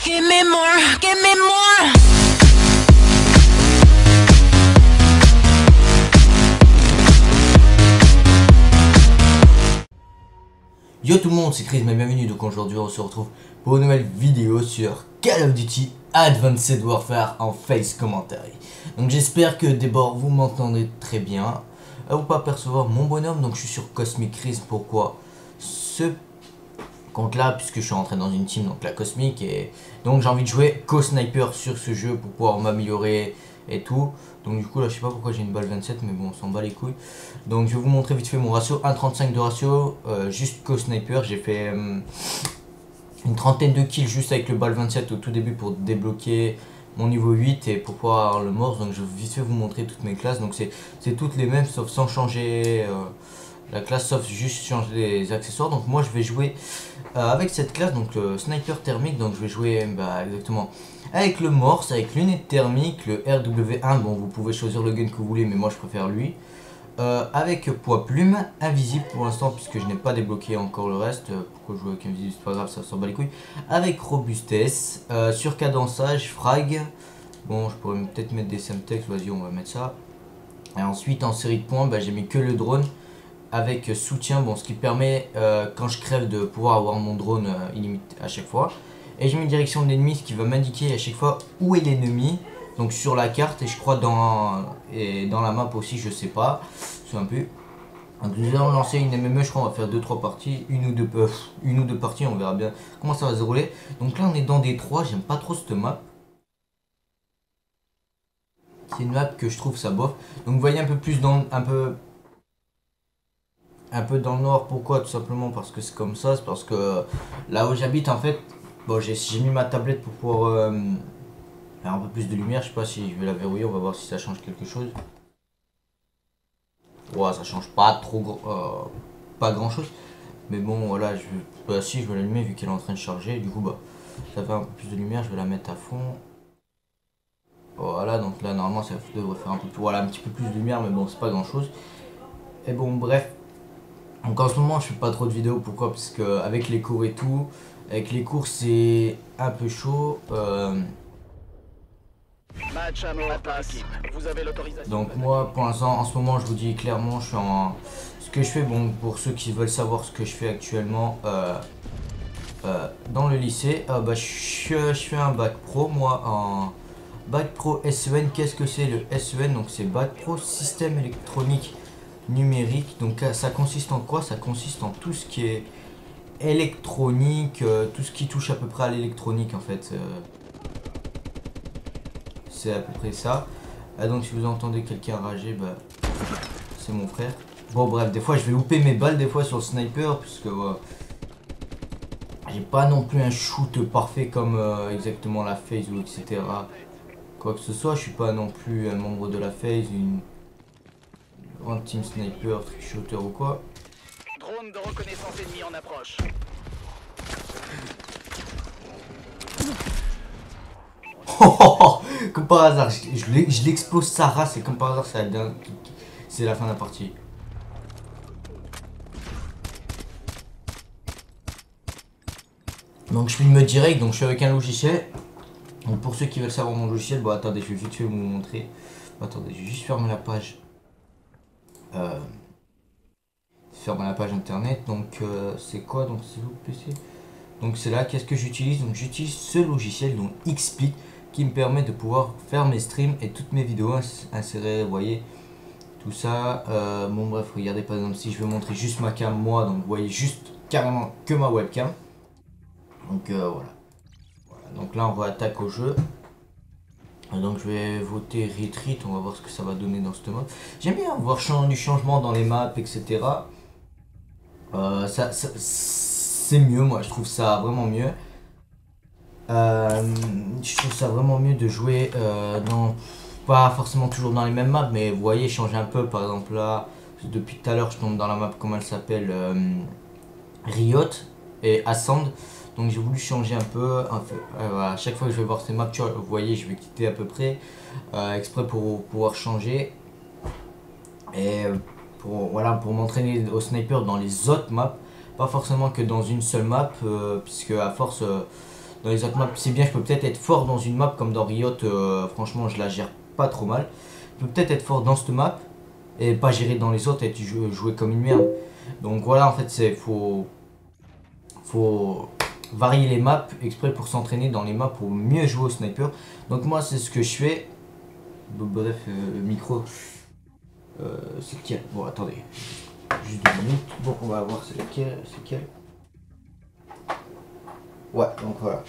Give me more, give me more. Yo tout le monde, c'est Chris, mais bienvenue. Donc aujourd'hui on se retrouve pour une nouvelle vidéo sur Call of Duty Advanced Warfare en face commentary. Donc j'espère que d'abord vous m'entendez très bien. Vous pouvez apercevoir mon bonhomme, donc je suis sur Cosmic Chris. Pourquoi ce compte là? Puisque je suis rentré dans une team, donc la Cosmic, et donc j'ai envie de jouer co-sniper sur ce jeu pour pouvoir m'améliorer et tout. Donc du coup là je sais pas pourquoi j'ai une balle 27, mais bon on s'en bat les couilles. Donc je vais vous montrer vite fait mon ratio, 1,35 de ratio, juste co-sniper. J'ai fait une trentaine de kills juste avec le balle 27 au tout début pour débloquer mon niveau 8 et pour pouvoir avoir le morse. Donc je vais vite fait vous montrer toutes mes classes. Donc c'est toutes les mêmes sauf sans changer la classe, sauf juste changer les accessoires. Donc moi je vais jouer avec cette classe, donc le sniper thermique. Donc je vais jouer exactement avec le morse, avec lunette thermique, le RW1. Bon, vous pouvez choisir le gun que vous voulez, mais moi je préfère lui. Avec poids plume, invisible pour l'instant puisque je n'ai pas débloqué encore le reste. Pourquoi jouer avec invisible, c'est pas grave, ça s'en bat les couilles. Avec robustesse, surcadençage, frag. Bon, je pourrais peut-être mettre des semtex, vas-y on va mettre ça. Et ensuite en série de points, j'ai mis que le drone avec soutien, bon, ce qui permet quand je crève de pouvoir avoir mon drone illimité à chaque fois. Et j'ai mis direction de l'ennemi, ce qui va m'indiquer à chaque fois où est l'ennemi. Donc sur la carte, et je crois dans la map aussi, je sais pas, c'est un peu. Donc nous allons lancer une MME, je crois on va faire 2-3 parties, une ou deux parties, on verra bien comment ça va se dérouler. Donc là on est dans des 3, j'aime pas trop cette map. C'est une map que je trouve ça bof. Donc vous voyez un peu plus dans un peu dans le noir. Pourquoi? Tout simplement parce que c'est comme ça, c'est parce que là où j'habite en fait, bon j'ai mis ma tablette pour pouvoir un peu plus de lumière. Je sais pas si je vais la verrouiller, on va voir si ça change quelque chose. Ouais, ça change pas trop pas grand chose, mais bon voilà, si je vais l'allumer vu qu'elle est en train de charger, du coup ça fait un peu plus de lumière. Je vais la mettre à fond, voilà. Donc là normalement ça devrait faire un peu plus, voilà, un petit peu plus de lumière, mais bon c'est pas grand chose. Et bon bref, donc en ce moment je fais pas trop de vidéos. Pourquoi? Parce que avec les cours et tout, avec les cours c'est un peu chaud. Match à mort, vous avez l'autorisation. Donc moi pour l'instant en ce moment je vous dis clairement je suis en... Ce que je fais, bon pour ceux qui veulent savoir ce que je fais actuellement dans le lycée, je fais un bac pro moi en bac pro SEN. Qu'est-ce que c'est le SEN? Donc c'est bac pro système électronique numérique. Donc ça consiste en quoi? Ça consiste en tout ce qui est électronique, tout ce qui touche à peu près à l'électronique en fait. C'est à peu près ça. Donc si vous entendez quelqu'un rager, c'est mon frère. Bon bref, des fois je vais louper mes balles des fois sur le sniper, puisque j'ai pas non plus un shoot parfait comme exactement la FaZe ou etc. Quoi que ce soit, je suis pas non plus un membre de la FaZe, une grande team sniper, trickshotter ou quoi. Drone de reconnaissance ennemi en approche. Comme par hasard, je l'explose sa race et comme par hasard c'est la fin de la partie. Donc je filme direct, donc je suis avec un logiciel. Donc pour ceux qui veulent savoir mon logiciel, bon attendez, je vais vite fait vous montrer. Attendez, je vais juste fermer la page. Fermer la page internet. Donc c'est quoi? Donc c'est vous PC. Donc c'est là, qu'est-ce que j'utilise? Donc j'utilise ce logiciel, donc Xsplit, qui me permet de pouvoir faire mes streams et toutes mes vidéos insérées, vous voyez, tout ça. Bon bref, regardez par exemple si je veux montrer juste ma cam moi, donc vous voyez juste carrément que ma webcam. Donc voilà. Donc là on va attaquer au jeu. Donc je vais voter retreat, on va voir ce que ça va donner dans ce mode. J'aime bien voir du changement dans les maps, etc. C'est mieux, moi je trouve ça vraiment mieux. Je trouve ça vraiment mieux de jouer pas forcément toujours dans les mêmes maps, mais vous voyez, changer un peu. Par exemple là, depuis tout à l'heure je tombe dans la map, comment elle s'appelle, Riot et Ascend. Donc j'ai voulu changer un peu, à chaque fois que je vais voir ces maps, vous voyez, je vais quitter à peu près exprès pour pouvoir changer et pour m'entraîner au sniper dans les autres maps, pas forcément que dans une seule map, puisque à force dans les autres maps. C'est bien, je peux peut-être être fort dans une map comme dans Riot. Franchement, je la gère pas trop mal. Je peux peut-être être fort dans cette map et pas gérer dans les autres et jouer comme une merde. Donc voilà, en fait, faut varier les maps exprès pour s'entraîner dans les maps pour mieux jouer au sniper. Donc moi, c'est ce que je fais. Bref, micro. C'est lequel? Bon, attendez. Juste 2 minutes. Bon, on va voir c'est lequel. Ouais, donc voilà.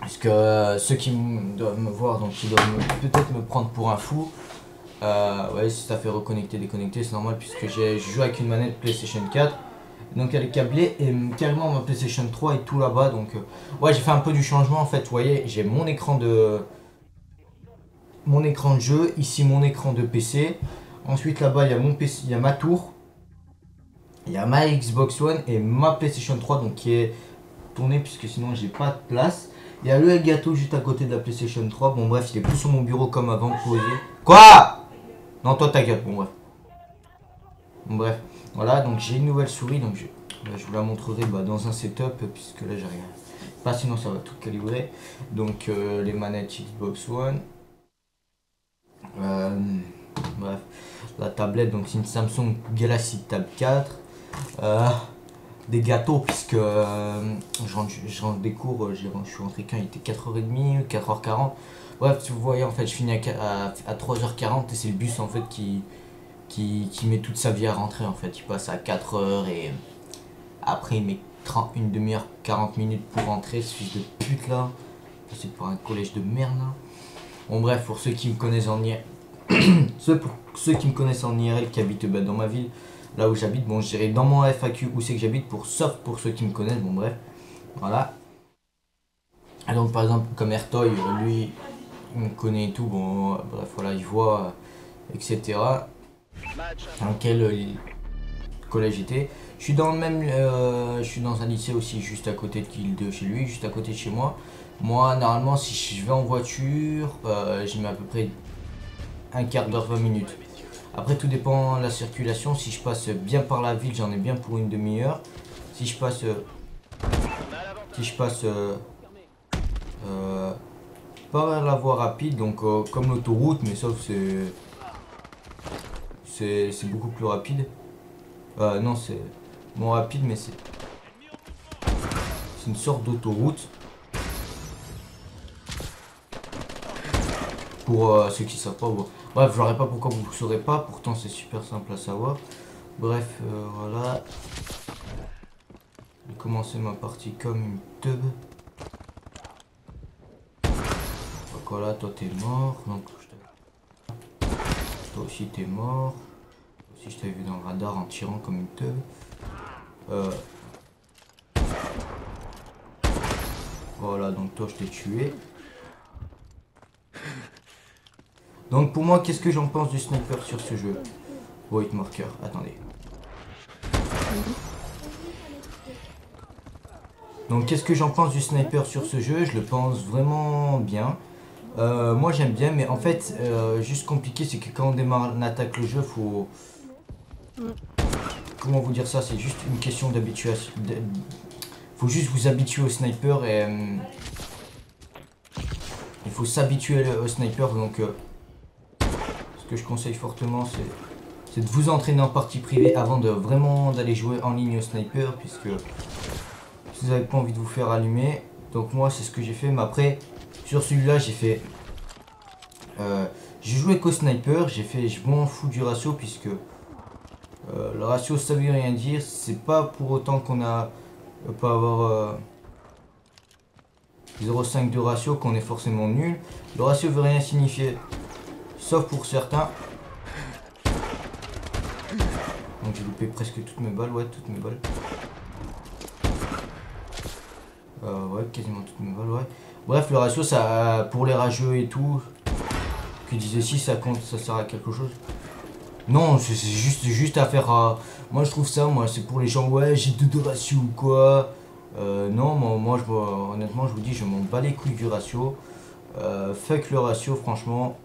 Parce que ceux qui doivent me voir, donc ils doivent peut-être me prendre pour un fou. Ouais, si ça fait reconnecter, déconnecter, c'est normal puisque je joue avec une manette PlayStation 4. Donc elle est câblée et carrément ma PlayStation 3 est tout là-bas. Donc ouais, j'ai fait un peu du changement en fait. Vous voyez, j'ai mon écran de jeu, ici mon écran de PC. Ensuite là-bas il y a mon PC, il y a ma tour. Il y a ma Xbox One et ma PlayStation 3 donc qui est tournée puisque sinon j'ai pas de place. Il y a le Elgato juste à côté de la PlayStation 3. Bon bref, il est plus sur mon bureau comme avant posé. Quoi? Non, toi ta gueule. Bon bref. Bon bref. Voilà, donc j'ai une nouvelle souris. Donc je vous la montrerai dans un setup. Puisque là j'ai rien. Pas sinon ça va tout calibrer. Donc les manettes Xbox One. Bref. La tablette, donc c'est une Samsung Galaxy Tab 4. Des gâteaux puisque je rentre des cours, je suis rentré quand il était 4h30, 4h40. Bref, vous voyez en fait je finis à 3h40 et c'est le bus en fait qui met toute sa vie à rentrer en fait. Il passe à 4h et après il met une demi-heure, 40 minutes pour rentrer, ce fils de pute là. C'est pour un collège de merde là. Bon bref, pour ceux qui me connaissent en IRL, ceux qui me connaissent en IRL qui habitent dans ma ville, là où j'habite, bon je dirais dans mon FAQ où c'est que j'habite sauf pour ceux qui me connaissent, bon bref, voilà. Et donc par exemple comme Ertoy, lui il me connaît et tout, bon bref voilà, il voit etc. Dans quel collège j'étais. Je suis dans le même, je suis dans un lycée aussi juste à côté de chez lui, juste à côté de chez moi. Moi normalement si je vais en voiture, j'y mets à peu près un quart d'heure, 20 minutes. Après tout dépend de la circulation, si je passe bien par la ville j'en ai bien pour une demi-heure. Si je passe par la voie rapide, donc comme l'autoroute, mais sauf c'est beaucoup plus rapide. Non c'est moins rapide mais c'est une sorte d'autoroute. Pour ceux qui savent pas, bon. Bref, je n'aurais pas pourquoi vous ne saurez pas, pourtant c'est super simple à savoir. Bref, voilà. J'ai commencé ma partie comme une teub. Donc voilà, toi t'es mort. Donc, toi aussi t'es mort. Toi aussi je t'avais vu dans le radar en tirant comme une teub. Voilà, donc toi je t'ai tué. Donc pour moi, qu'est-ce que j'en pense du sniper sur ce jeu? Wait marker, attendez. Donc qu'est-ce que j'en pense du sniper sur ce jeu? Je le pense vraiment bien. Moi j'aime bien, mais en fait, juste compliqué, c'est que quand on démarre, on attaque le jeu, faut... Comment vous dire ça? C'est juste une question d'habituation. Faut juste vous habituer au sniper et... il faut s'habituer au sniper, donc... ce que je conseille fortement, c'est de vous entraîner en partie privée avant de vraiment d'aller jouer en ligne au sniper, puisque si vous n'avez pas envie de vous faire allumer. Donc moi c'est ce que j'ai fait, mais après sur celui-là j'ai fait j'ai joué qu'au sniper, je m'en fous du ratio puisque le ratio ça veut rien dire, c'est pas pour autant qu'on peut avoir 0,5 de ratio qu'on est forcément nul. Le ratio veut rien signifier. Sauf pour certains. Donc j'ai loupé presque toutes mes balles, ouais, toutes mes balles. Ouais, quasiment toutes mes balles, ouais. Bref, le ratio, ça, pour les rageux et tout, qui disaient si ça compte, ça sert à quelque chose. Non, c'est juste à faire. Moi je trouve ça, moi c'est pour les gens, ouais, j'ai 2 de ratio ou quoi. Non, moi honnêtement, je vous dis, je m'en bats les couilles du ratio. Fuck le ratio, franchement.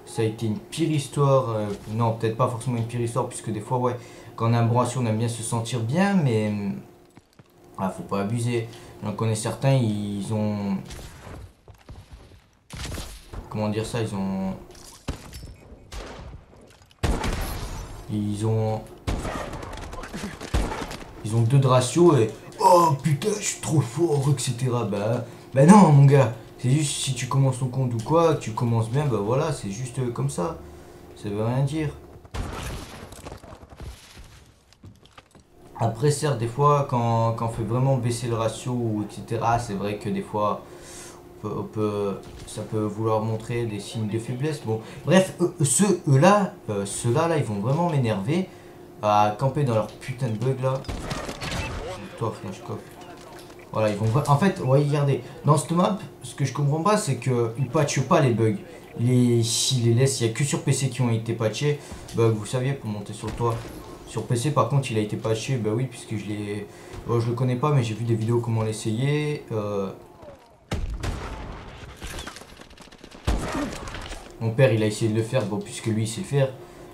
Ça a été une pire histoire, non peut-être pas forcément une pire histoire puisque des fois ouais, quand on a un bon ratio on aime bien se sentir bien, mais Ah, faut pas abuser. J'en connais certains, ils ont... Comment dire ça, ils ont... Ils ont 2 de ratio et... Oh putain, je suis trop fort, etc. Bah non, mon gars. C'est juste si tu commences ton compte ou quoi, tu commences bien, bah voilà, c'est juste comme ça. Ça veut rien dire. Après, certes, des fois, quand on fait vraiment baisser le ratio, ou etc., c'est vrai que des fois, ça peut vouloir montrer des signes de faiblesse. Bon, bref, ceux-là, là, ils vont vraiment m'énerver à camper dans leur putain de bug là. Toi, Flashcock. Voilà, ils vont... En fait, ouais, regardez, dans cette map, ce que je comprends pas, c'est qu'ils patchent pas les bugs. S'ils les laissent, il n'y a que sur PC qui ont été patchés. Bah, vous saviez, pour monter sur le toit. Sur PC, par contre, il a été patché, bah oui, puisque je l'ai... Bon, je le connais pas, mais j'ai vu des vidéos comment l'essayer. Mon père, il a essayé de le faire, bon, puisque lui, il sait faire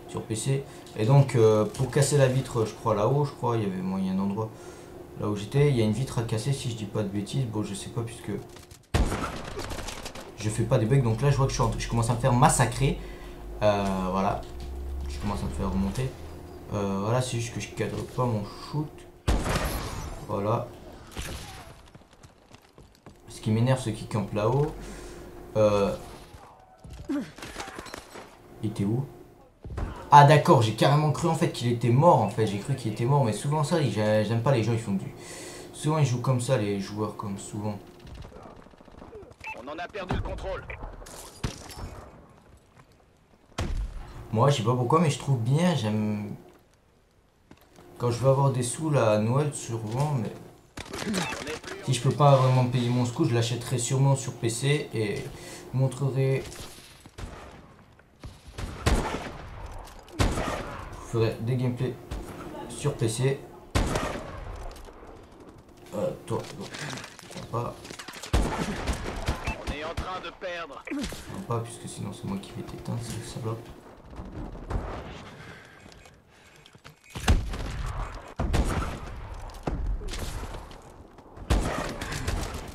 sur PC. Et donc, pour casser la vitre, je crois, là-haut, il y avait moyen d'endroit. Là où j'étais, il y a une vitre à casser, si je dis pas de bêtises. Bon, je sais pas, puisque je fais pas des bugs. Donc là, je vois que je commence à me faire massacrer. Voilà. Je commence à me faire remonter. Voilà, c'est juste que je cadre pas mon shoot. Voilà. Ce qui m'énerve, ceux qui campent là-haut. Il était où? Ah d'accord, j'ai carrément cru en fait qu'il était mort en fait. J'ai cru qu'il était mort, mais souvent ça, j'aime pas les gens, ils font du... Souvent ils jouent comme ça, les joueurs, comme souvent. On en a perdu le contrôle. Moi, je sais pas pourquoi, mais je trouve bien, j'aime... Quand je veux avoir des sous là à Noël, souvent, mais... Si je peux pas vraiment payer mon scout, je l'achèterai sûrement sur PC et je montrerai... Je ferai des gameplays sur PC. Toi, pas. On est en train de perdre. Non, pas, puisque sinon c'est moi qui vais t'éteindre, c'est ça bloque.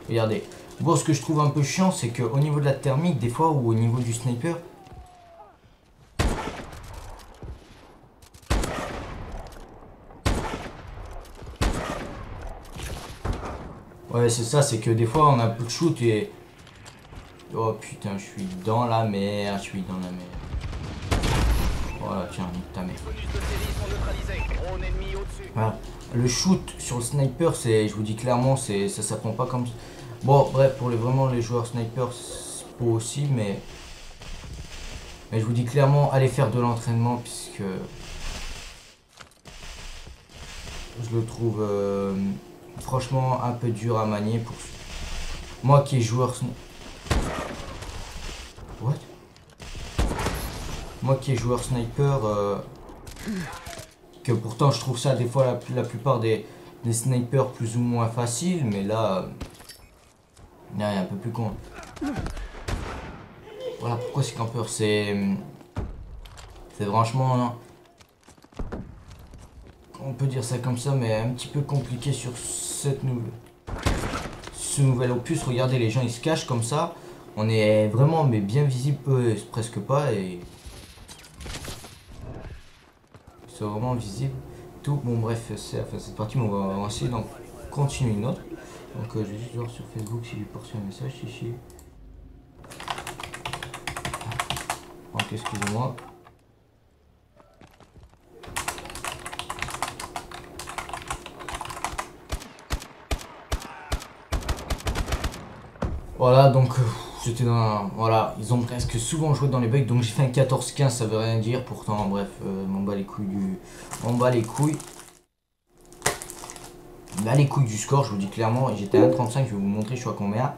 Regardez. Bon, ce que je trouve un peu chiant, c'est qu'au niveau de la thermique, des fois, ou au niveau du sniper, ouais, c'est ça, c'est que des fois on a peu de shoot et... Oh putain, je suis dans la merde, Voilà, tiens, nique ta mère. Voilà. Le shoot sur le sniper, c'est, je vous dis clairement, ça s'apprend pas comme... Bon, bref, pour vraiment les joueurs sniper, c'est pas aussi, mais je vous dis clairement, allez faire de l'entraînement, puisque... Je le trouve... franchement un peu dur à manier pour moi qui est joueur What? Moi qui est joueur sniper que pourtant je trouve ça des fois la plupart des snipers plus ou moins faciles, mais là il est un peu plus con. Voilà pourquoi c'est campeur, c'est franchement non. On peut dire ça comme ça, mais un petit peu compliqué sur ce nouvel opus. Regardez, les gens ils se cachent comme ça. On est vraiment mais bien visible, eux presque pas, et c'est vraiment visible. Tout bon, bref, c'est la fin de cette partie, mais on va essayer d'en continuer une autre. Donc je vais juste voir sur Facebook si lui porte un message. Chichi. Donc excusez-moi. Voilà, donc j'étais dans... Voilà, ils ont presque souvent joué dans les bugs, donc j'ai fait un 14-15, ça veut rien dire, pourtant, bref, m'en bats les couilles du... On bat les couilles. Bah les couilles du score, je vous dis clairement, j'étais à 1,35, je vais vous montrer je suis à combien.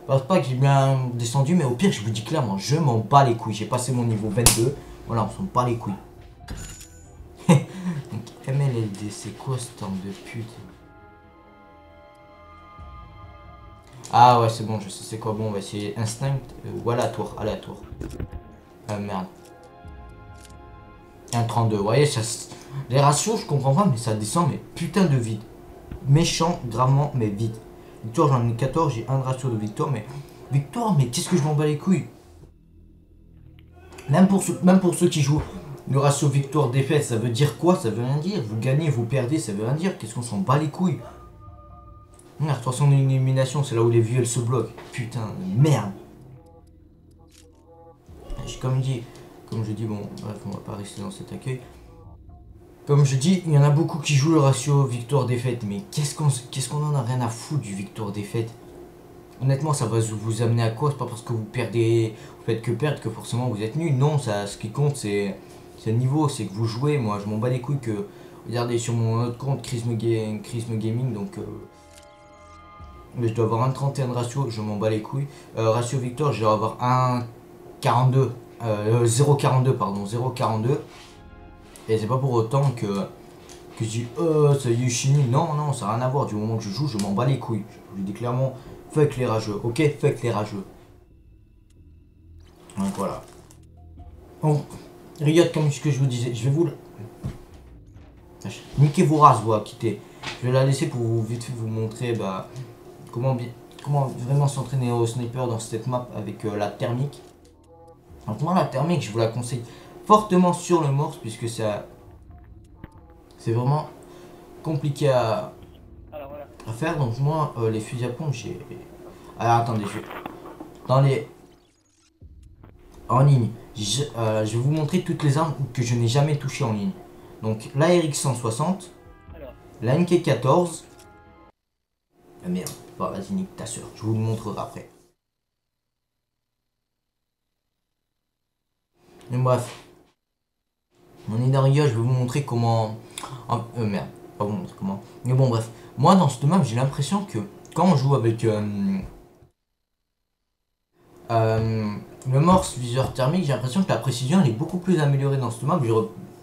Je pense pas que j'ai bien descendu, mais au pire, je vous dis clairement, je m'en bats les couilles. J'ai passé mon niveau 22, voilà, on s'en bat les couilles. Donc MLLD, c'est quoi ce temps de pute? Ah ouais, c'est bon, je sais c'est quoi. Bon, on va essayer instinct ou aléatoire. Merde. 1,32. Vous voyez, ça, les ratios, je comprends pas, mais ça descend, mais putain de vite. méchant, gravement, mais vite. Victoire, j'en ai 14, j'ai un ratio de victoire, mais qu'est-ce que je m'en bats les couilles. Même pour ceux qui jouent le ratio victoire-défaite, ça veut dire quoi? Ça veut rien dire. Vous gagnez, vous perdez, ça veut rien dire. Qu'est-ce qu'on s'en bat les couilles? La 300 élimination, c'est là où les vues elles se bloquent. Putain, de merde. Comme je dis, bon, bref, on va pas rester dans cet accueil. Comme je dis, il y en a beaucoup qui jouent le ratio victoire-défaite, mais qu'est-ce qu'on en a rien à foutre du victoire-défaite? Honnêtement, ça va vous amener à quoi? C'est pas parce que vous perdez, vous faites que perdre que forcément vous êtes nul. Non, ça, ce qui compte, c'est le niveau, c'est que vous jouez. Moi, je m'en bats les couilles que... Regardez sur mon autre compte, Chrisme Gaming, donc... je dois avoir un 31 ratio, je m'en bats les couilles. Ratio victoire, je dois avoir 1,42. 0,42, pardon, 0,42. Et c'est pas pour autant que je dis, ça y est, je suis nul. Non, non, ça n'a rien à voir. Du moment que je joue, je m'en bats les couilles. Je vous dis clairement, fuck les rageux, ok? Fuck les rageux. Donc voilà. Bon, Riot, comme ce que je vous disais, je vais vous... Niquez vos races, vous, à quitter. Je vais la laisser pour vous vite fait vous montrer bah, comment vraiment s'entraîner au sniper dans cette map avec la thermique. Donc moi, la thermique, je vous la conseille fortement sur le morse, puisque ça... C'est vraiment compliqué à faire. Donc moi, les fusils à pompe, j'ai... Alors attendez, dans les... En ligne, je vais vous montrer toutes les armes que je n'ai jamais touchées en ligne. Donc la RX 160, la NK 14. Ah merde, bon, vas-y nique ta soeur, je vous le montrerai après. Mais bref, on est dans Rio, je vais vous montrer comment... merde, pas vous montrer comment. Mais bon bref, moi dans cette map j'ai l'impression que quand on joue avec le morse viseur thermique, j'ai l'impression que la précision elle est beaucoup plus améliorée dans cette map. J'ai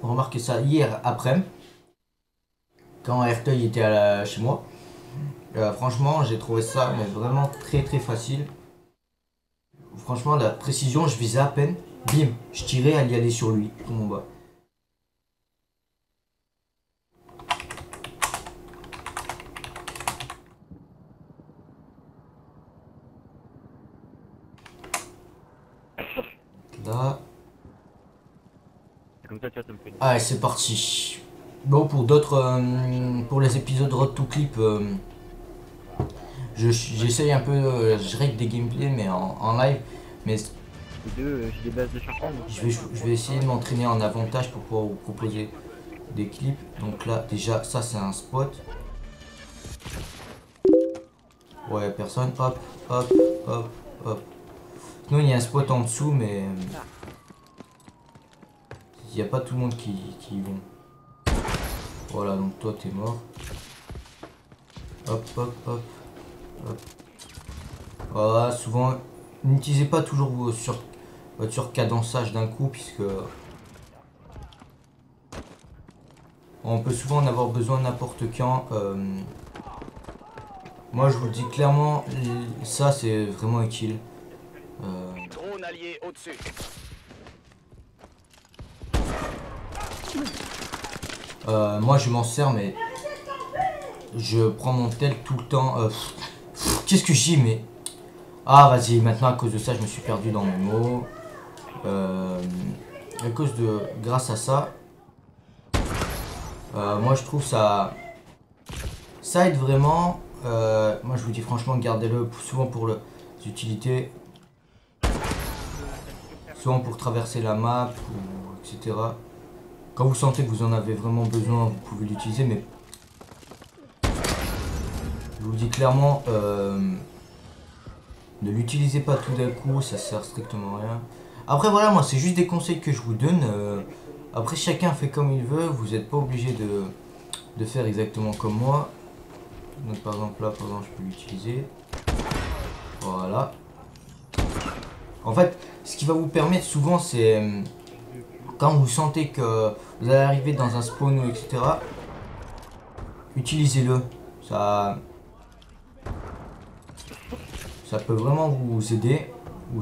remarqué ça hier après, quand Airtoy était chez moi. Franchement j'ai trouvé ça mais vraiment très facile. Franchement la précision, je visais à peine, bim, je tirais, elle y allait sur lui, tout mon bas. Là. Comme ça, tu vas te me faire. Allez, c'est parti. Bon, pour d'autres, pour les épisodes Road to Clip, j'essaye un peu, je règle des gameplays, mais en live. Mais J'ai des bases de charpente. je vais essayer de m'entraîner en avantage pour pouvoir vous proposer des clips. Donc là, déjà, ça c'est un spot. Ouais, personne. Hop, hop, hop, hop. Sinon, il y a un spot en dessous, mais il n'y a pas tout le monde qui y vont. Voilà, donc toi, t'es mort. Hop, hop, hop, hop. Voilà, souvent, n'utilisez pas toujours votre cadençage d'un coup, puisque on peut souvent en avoir besoin n'importe quand. Moi, je vous le dis clairement, ça, c'est vraiment un kill. Drone allié au-dessus. Moi je m'en sers mais je prends mon tel tout le temps. Qu'est-ce que je dis mais... Ah vas-y, maintenant à cause de ça je me suis perdu dans mes mots. À cause de... Grâce à ça. Moi je trouve ça... Ça aide vraiment. Moi je vous dis franchement gardez-le souvent pour les utilités. Souvent pour traverser la map, ou, etc. Quand vous sentez que vous en avez vraiment besoin, vous pouvez l'utiliser, mais je vous le dis clairement, ne l'utilisez pas tout d'un coup, ça sert strictement à rien. Après voilà, moi c'est juste des conseils que je vous donne. Après chacun fait comme il veut, vous n'êtes pas obligé de faire exactement comme moi. Donc par exemple là, par exemple, je peux l'utiliser. Voilà. En fait, ce qui va vous permettre souvent, c'est quand vous sentez que vous allez arriver dans un spawn, etc. Utilisez-le. Ça peut vraiment vous aider. Ou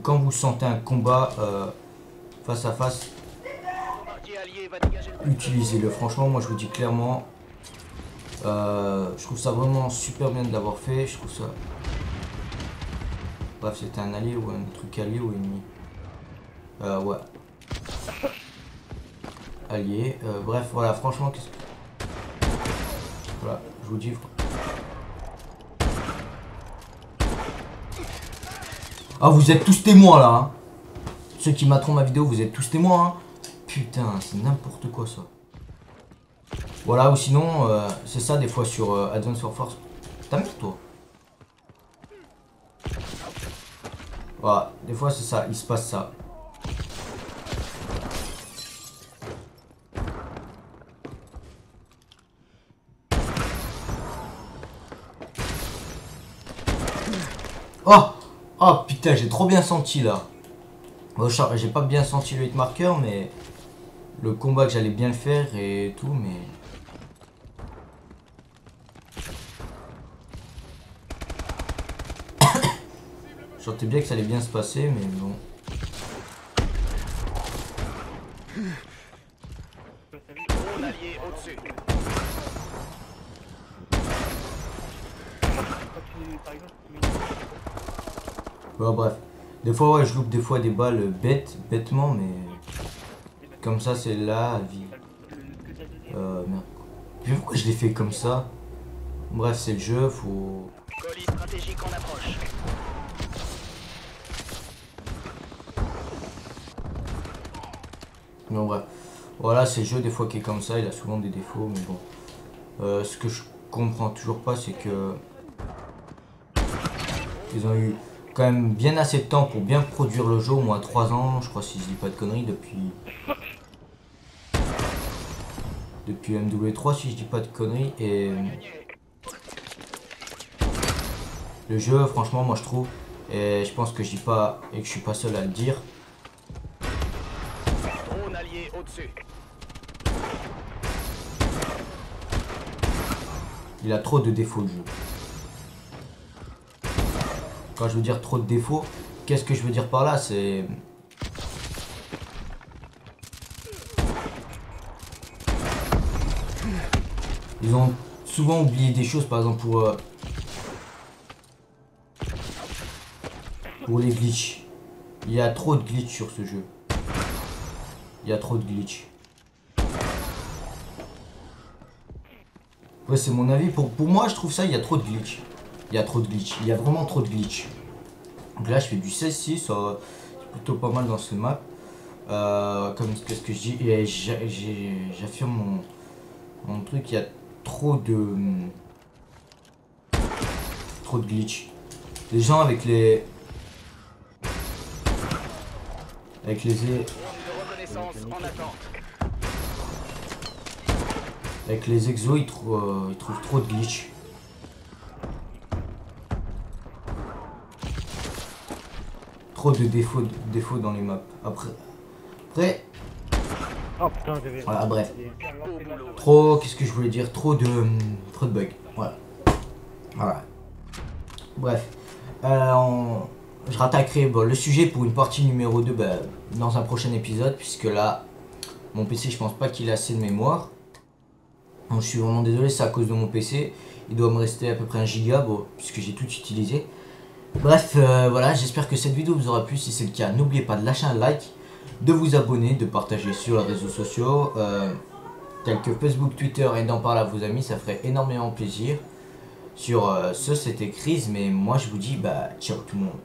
quand vous sentez un combat face à face, Bombardier allié va dégager le utilisez-le. Franchement, moi je vous dis clairement, je trouve ça vraiment super bien de l'avoir fait. Je trouve ça. Bref, c'était un allié ou un truc allié ou ennemi. Ouais. Allié. Bref, voilà, franchement, qu'est-ce que. Voilà, je vous dis. Ah, vous êtes tous témoins là, hein. Ceux qui materont ma vidéo, vous êtes tous témoins, hein. Putain, c'est n'importe quoi ça. Voilà, ou sinon, c'est ça des fois sur Advanced Warfare. T'as mis toi? Voilà, des fois c'est ça, il se passe ça. Oh! Oh putain, j'ai trop bien senti là. Bon, j'ai pas bien senti le hitmarker, mais le combat que j'allais bien le faire et tout, mais. Je sentais bien que ça allait bien se passer, mais bon. drone allié au-dessus. Bon, bref. Des fois, ouais, je loupe des fois des balles bêtement, mais. Comme ça, c'est la vie. Merde. Puis pourquoi je l'ai fait comme ça? Bref, c'est le jeu, faut. Colis stratégique en approche. Non, bref. Voilà, c'est le jeu des fois qui est comme ça, il a souvent des défauts, mais bon. Ce que je comprends toujours pas, c'est que. Ils ont eu quand même bien assez de temps pour bien produire le jeu, au moins 3 ans, je crois, si je dis pas de conneries, depuis MW3, si je dis pas de conneries, et. Le jeu, franchement, moi je trouve, et je pense que je dis pas, et que je suis pas seul à le dire. Drone allié au-dessus. Il a trop de défauts le jeu. Quand je veux dire trop de défauts, qu'est-ce que je veux dire par là? C'est. Ils ont souvent oublié des choses, par exemple pour les glitches. Il y a trop de glitch sur ce jeu. Il y a trop de glitch. Ouais, c'est mon avis. Pour moi, je trouve ça, il y a trop de glitch. Il y a trop de glitch. Il y a vraiment trop de glitch. Donc là, je fais du 16-6. C'est plutôt pas mal dans ce map. Comme ce que je dis. Et j'affirme mon truc. Il y a trop de glitch. Les gens avec les. Drone de reconnaissance en attente. Avec les exos, ils trouvent trop de glitch. Trop de défauts dans les maps. Après. Oh putain, j'avais. Voilà, bref. Trop, qu'est-ce que je voulais dire? Trop de bugs. Voilà. Voilà. Bref. Je rattaquerai le sujet pour une partie numéro 2 dans un prochain épisode, puisque là, mon PC, je pense pas qu'il a assez de mémoire. Donc, je suis vraiment désolé, c'est à cause de mon PC. Il doit me rester à peu près 1 giga, puisque j'ai tout utilisé. Bref, voilà, j'espère que cette vidéo vous aura plu. Si c'est le cas, n'oubliez pas de lâcher un like, de vous abonner, de partager sur les réseaux sociaux, tels que Facebook, Twitter, et d'en parler à vos amis, ça ferait énormément plaisir. Sur ce, c'était Chris, mais moi je vous dis, ciao tout le monde.